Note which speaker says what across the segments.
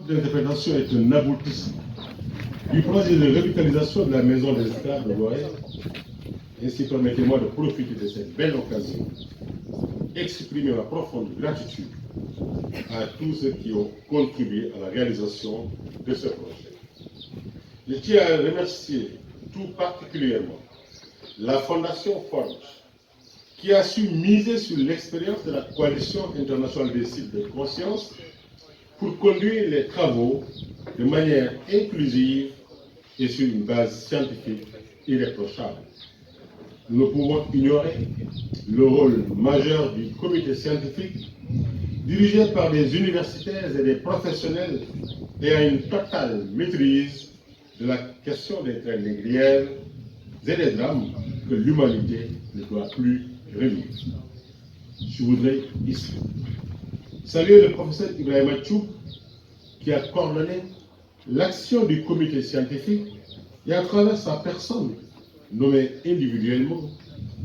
Speaker 1: L'interprétation est un aboutissement du projet de revitalisation de la maison des esclaves de Gorée. Ainsi, permettez-moi de profiter de cette belle occasion, exprimer ma profonde gratitude à tous ceux qui ont contribué à la réalisation de ce projet. Je tiens à remercier tout particulièrement la Fondation Forge, qui a su miser sur l'expérience de la Coalition internationale des sites de conscience pour conduire les travaux de manière inclusive et sur une base scientifique irréprochable. Nous ne pouvons ignorer le rôle majeur du comité scientifique dirigé par des universitaires et des professionnels ayant une totale maîtrise de la question des traits négrières et des drames que l'humanité ne doit plus revivre. Je voudrais ici saluer le professeur Ibrahima Tchoub qui a coordonné l'action du comité scientifique et à travers sa personne nommé individuellement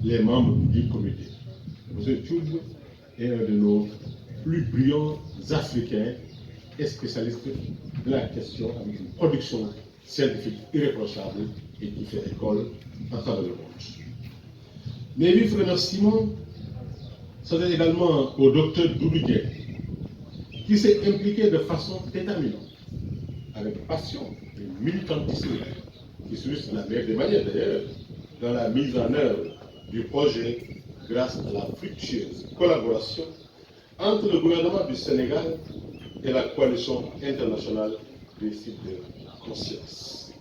Speaker 1: les membres du comité. M. Tchoub est un de nos plus brillants Africains et spécialistes de la question avec une production scientifique irréprochable et qui fait école à travers le monde. Mes vifs remerciements sont également au docteur Doudouguet, qui s'est impliqué de façon déterminante, avec passion et militantisme, qui s'illustre de la meilleure des manières d'ailleurs, dans la mise en œuvre du projet grâce à la fructueuse collaboration entre le gouvernement du Sénégal et la coalition internationale des sites de conscience.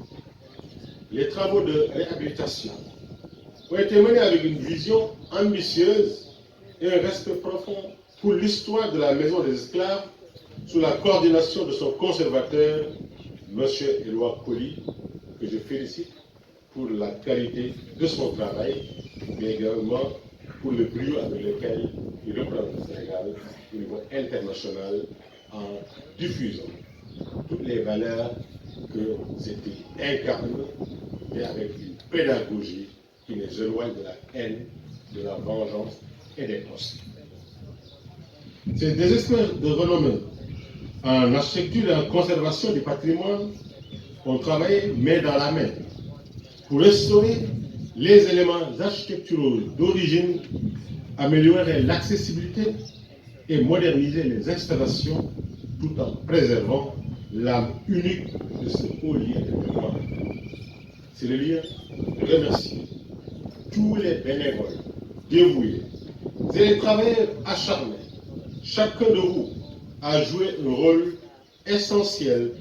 Speaker 1: Les travaux de réhabilitation ont été menés avec une vision ambitieuse et un respect profond pour l'histoire de la maison des esclaves sous la coordination de son conservateur, M. Éloi Coly, que je félicite pour la qualité de son travail, mais également pour le brio avec lequel il représente le Sénégal au niveau international en diffusant toutes les valeurs que c'était incarne, mais avec une pédagogie qui les éloigne de la haine, de la vengeance et des procès. Ces des experts de renommée en architecture et en conservation du patrimoine ont travaillé main dans la main pour restaurer les éléments architecturaux d'origine, améliorer l'accessibilité et moderniser les installations tout en préservant l'âme unique de ce haut lieu de mémoire. C'est le lieu de remercier tous les bénévoles dévoués et les travailleurs acharnés. Chacun de vous a joué un rôle essentiel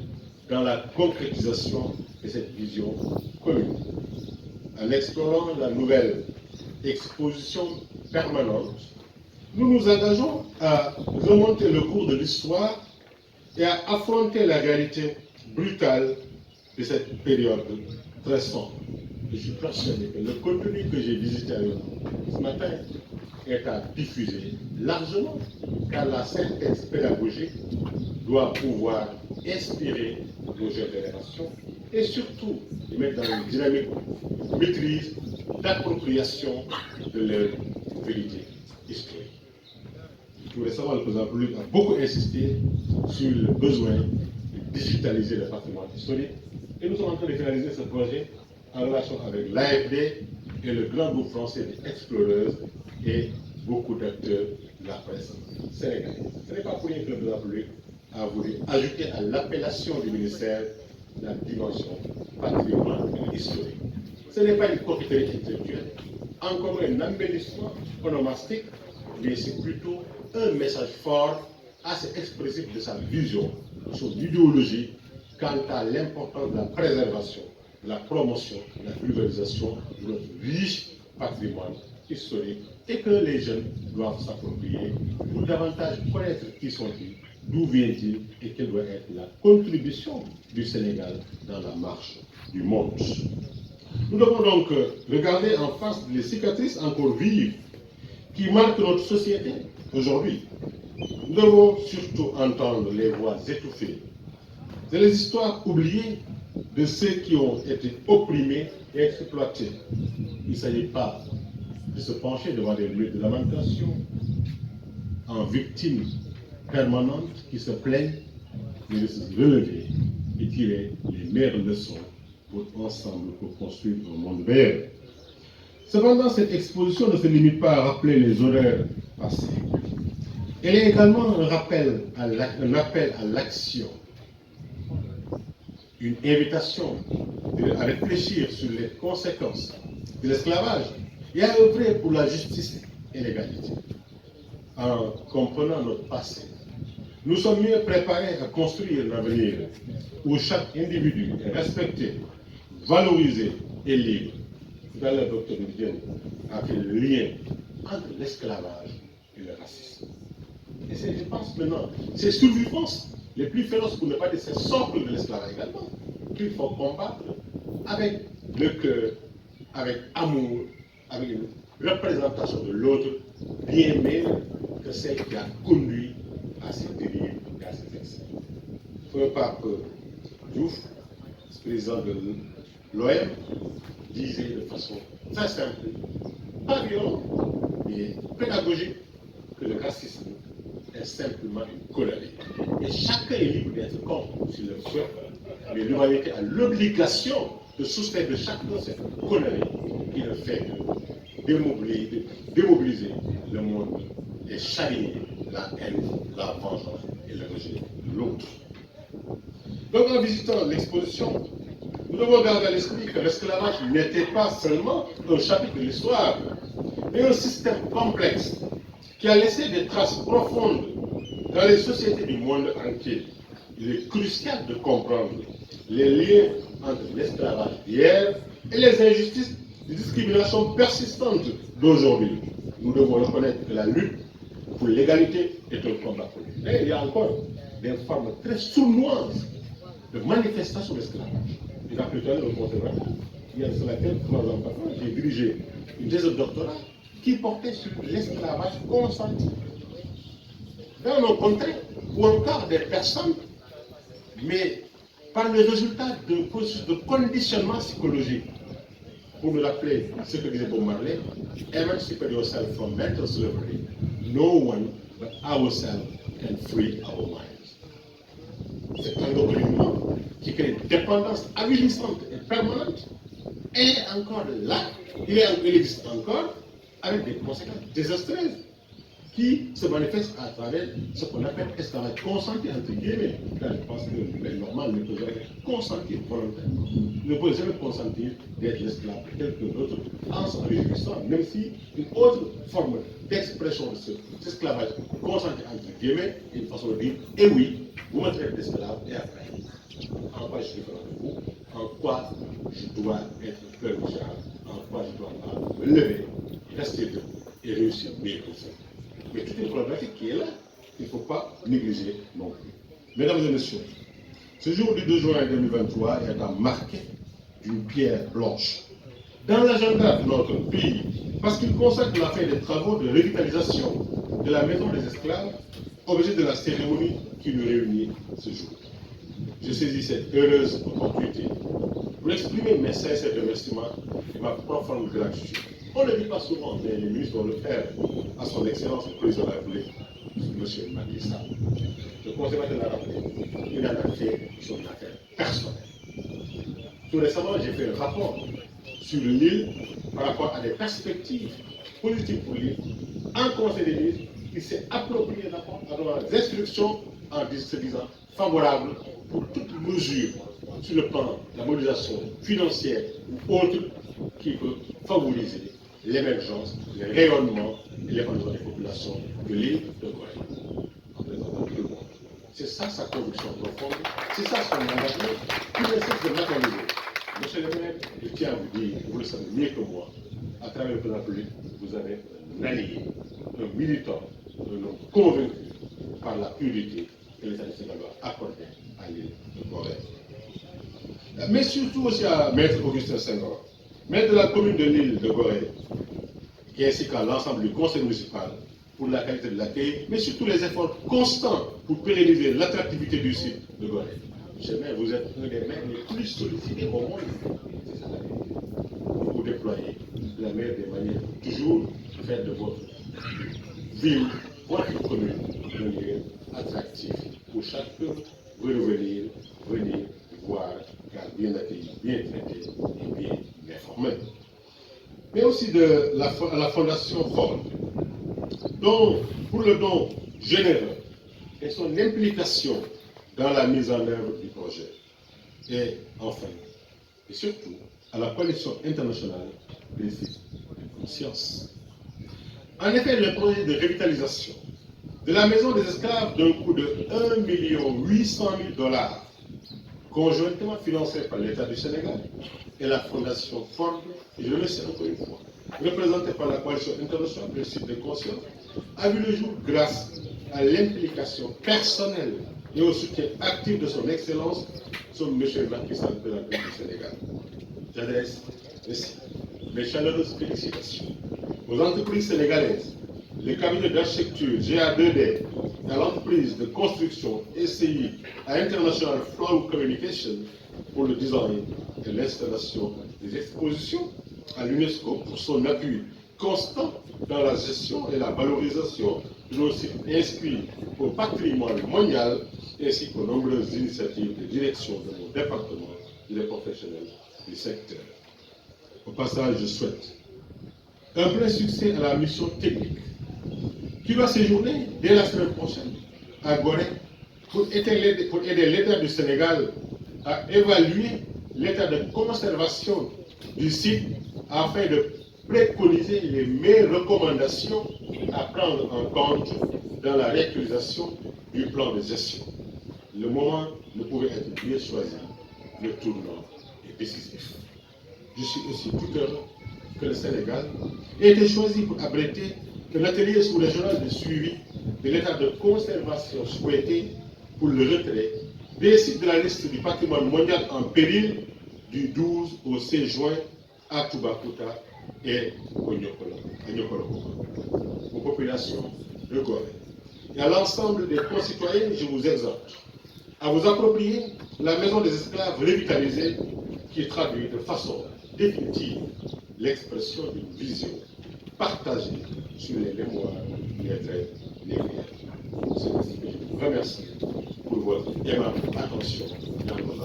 Speaker 1: dans la concrétisation de cette vision commune. En explorant la nouvelle exposition permanente, nous nous engageons à remonter le cours de l'histoire et à affronter la réalité brutale de cette période très sombre. Je suis persuadé que le contenu que j'ai visité avec vous ce matin est à diffuser largement, car la synthèse pédagogique doit pouvoir inspirer nos générations et surtout les mettre dans une dynamique de maîtrise, d'appropriation de leur vérité historique. Tout récemment, le président Poulik a beaucoup insisté sur le besoin de digitaliser le patrimoine historique et nous sommes en train de finaliser ce projet en relation avec l'AFD et le grand groupe français des Explorers et beaucoup d'acteurs de la presse sénégalaise. Ce n'est pas pour rien que le président Poulik a voulu ajouter à l'appellation du ministère la dimension patrimoine historique. Ce n'est pas une coquetterie intellectuelle, encore un embellissement onomastique, mais c'est plutôt un message fort, assez expressif de sa vision, de son idéologie quant à l'importance de la préservation, de la promotion, de la vulgarisation de notre riche patrimoine historique et que les jeunes doivent s'approprier pour davantage connaître qui sont-ils, d'où viennent-ils et quelle doit être la contribution du Sénégal dans la marche du monde. Nous devons donc regarder en face les cicatrices encore vives qui marquent notre société aujourd'hui. Nous devons surtout entendre les voix étouffées et les histoires oubliées de ceux qui ont été opprimés et exploités. Il ne s'agit pas de se pencher devant des lieux de lamentation en victimes permanentes qui se plaignent, mais de se relever et tirer les meilleures leçons pour ensemble pour construire un monde meilleur. Cependant, cette exposition ne se limite pas à rappeler les horreurs passées. Elle est également un appel à l'action, une invitation à réfléchir sur les conséquences de l'esclavage et à œuvrer pour la justice et l'égalité. En comprenant notre passé, nous sommes mieux préparés à construire l'avenir où chaque individu est respecté, valorisé et libre. Tout à l'heure, le docteur Didier a fait le lien entre l'esclavage et le racisme. Et je pense maintenant, ces survivances les plus féroces, pour ne pas dire ces socles de l'esclavage également, qu'il faut combattre avec le cœur, avec amour, avec une représentation de l'autre bien meilleure que celle qui a conduit à ces dérives et à ces excès. Le pape Diouf, président de l'OM, disait de façon très simple, pas violente, mais pédagogique, que le racisme est simplement une colonie. Et chacun est libre d'être contre s'il le souhaite, mais l'humanité a l'obligation de soustraire de chacun cette colonie qui le fait de démobiliser le monde et charrier la haine, la vengeance et le rejet de l'autre. Donc en visitant l'exposition, nous devons garder à l'esprit que l'esclavage n'était pas seulement un chapitre de l'histoire, mais un système complexe qui a laissé des traces profondes dans les sociétés du monde entier. Il est crucial de comprendre les liens entre l'esclavage d'hier et les injustices et discriminations persistantes d'aujourd'hui. Nous devons reconnaître que la lutte pour l'égalité est un combat politique. Et il y a encore des formes très sournoises de manifestation d'esclavage. Il y a plus tard le conservateur. Il y a sur laquelle 3 ans par an, j'ai dirigé une thèse de doctorat qui portait sur l'esclavage consenti. Dans nos contrées, ou encore des personnes, mais par le résultat d'un processus de conditionnement psychologique. Pour me rappeler ce que disait Bob Marley, emancipate yourself from mental slavery. No one but ourselves can free our minds. C'est un document qui crée une dépendance avilissante et permanente. Elle est encore là, il existe encore, avec des conséquences désastreuses qui se manifestent à travers ce qu'on appelle esclavage consenti, entre guillemets. Car je pense que les normal ne peut jamais consentir volontairement. Ne peut jamais consentir d'être l'esclave de quelqu'un d'autre en s'en réjouissant, même si une autre forme d'expression de cet esclavage consenti, entre guillemets, est une façon de dire, eh oui, vous me traitez d'esclave et après, en quoi je suis différent de vous, en quoi je dois être cœur de charge, en quoi je dois pas me lever, rester debout et réussir mieux que ça. Mais toute une problématique qui est là, qu'il ne faut pas négliger non plus. Mesdames et messieurs, ce jour du 2 juin 2023 est à marquer d'une pierre blanche dans l'agenda de notre pays, parce qu'il consacre la fin des travaux de revitalisation de la maison des esclaves, objet de la cérémonie qui nous réunit ce jour. Je saisis cette heureuse opportunité pour exprimer mes sincères remerciements et ma profonde gratitude. On ne le dit pas souvent, mais les ministres vont le faire à son Excellence le Président de la République, M. Macky Sall. Le conservateur l'a rappelé, il en a fait son affaire personnelle. Tout récemment, j'ai fait un rapport sur l'île par rapport à des perspectives politiques pour l'île. En Conseil des ministres, il s'est approprié rapport à des instructions en se disant favorables pour toute mesure sur le plan de la mobilisation financière ou autre qui peut favoriser l'émergence, le rayonnement et l'épanouissement des populations de l'île de Gorée, en présentant tout le monde. C'est ça sa conviction profonde, c'est ça son engagement, qui ne cesse de matérialiser. Monsieur le maire, je tiens à vous dire, vous le savez mieux que moi, à travers le président public, vous avez un allié, un militant, un homme convaincu par la priorité que l'État du Sénégal doit accorder à l'île de Gorée. Mais surtout aussi à Maître Augustin Senghor, maire de la commune de l'île de Gorée, et ainsi qu'à l'ensemble du conseil municipal pour la qualité de l'accueil, mais surtout les efforts constants pour pérenniser l'attractivité du site de Gorée. Monsieur le maire, vous êtes un des maires les plus sollicités au monde. Vous déployez de la meilleure des manières pour toujours faire de votre ville, votre commune, un lieu attractif pour chacun venir voir, car bien accueilli, bien traité et bien informé. Mais aussi à la Fondation Ford, pour le don généreux et son implication dans la mise en œuvre du projet. Et enfin, et surtout, à la coalition internationale des sites de conscience. En effet, le projet de revitalisation de la maison des esclaves d'un coût de 1 800 000 $, conjointement financé par l'État du Sénégal et la Fondation Ford, et je le sais encore une fois, représenté par la coalition internationale des sites de conscience, a vu le jour grâce à l'implication personnelle et au soutien actif de son Excellence, son Monsieur Macky Sall, président du Sénégal. J'adresse ici mes chaleureuses félicitations aux entreprises sénégalaises, les cabinets d'architecture GA2D, à l'entreprise de construction SCI à International Flow Communication pour le design et l'installation des expositions, à l'UNESCO pour son appui constant dans la gestion et la valorisation de nos sites inscrits au patrimoine mondial, ainsi qu'aux nombreuses initiatives de direction de nos départements et des professionnels du secteur. Au passage, je souhaite un plein succès à la mission technique qui va séjourner dès la semaine prochaine à Gorée pour aider l'État du Sénégal à évaluer l'état de conservation du site afin de préconiser les meilleures recommandations à prendre en compte dans la réactualisation du plan de gestion. Le moment ne pouvait être mieux choisi, le tournant est décisif. Je suis aussi tout heureux que le Sénégal ait été choisi pour abriter un atelier sous-régional de suivi de l'état de conservation souhaité pour le retrait des sites de la liste du patrimoine mondial en péril du 12 au 16 juin à Toubacouta et au Niokolo. Aux populations de Gorée et à l'ensemble des concitoyens, je vous exhorte à vous approprier la maison des esclaves revitalisée qui traduit de façon définitive l'expression d'une vision partagée sur les mémoires des traits négriers. C'est ainsi que je vous remercie pour votre aimable attention dans votre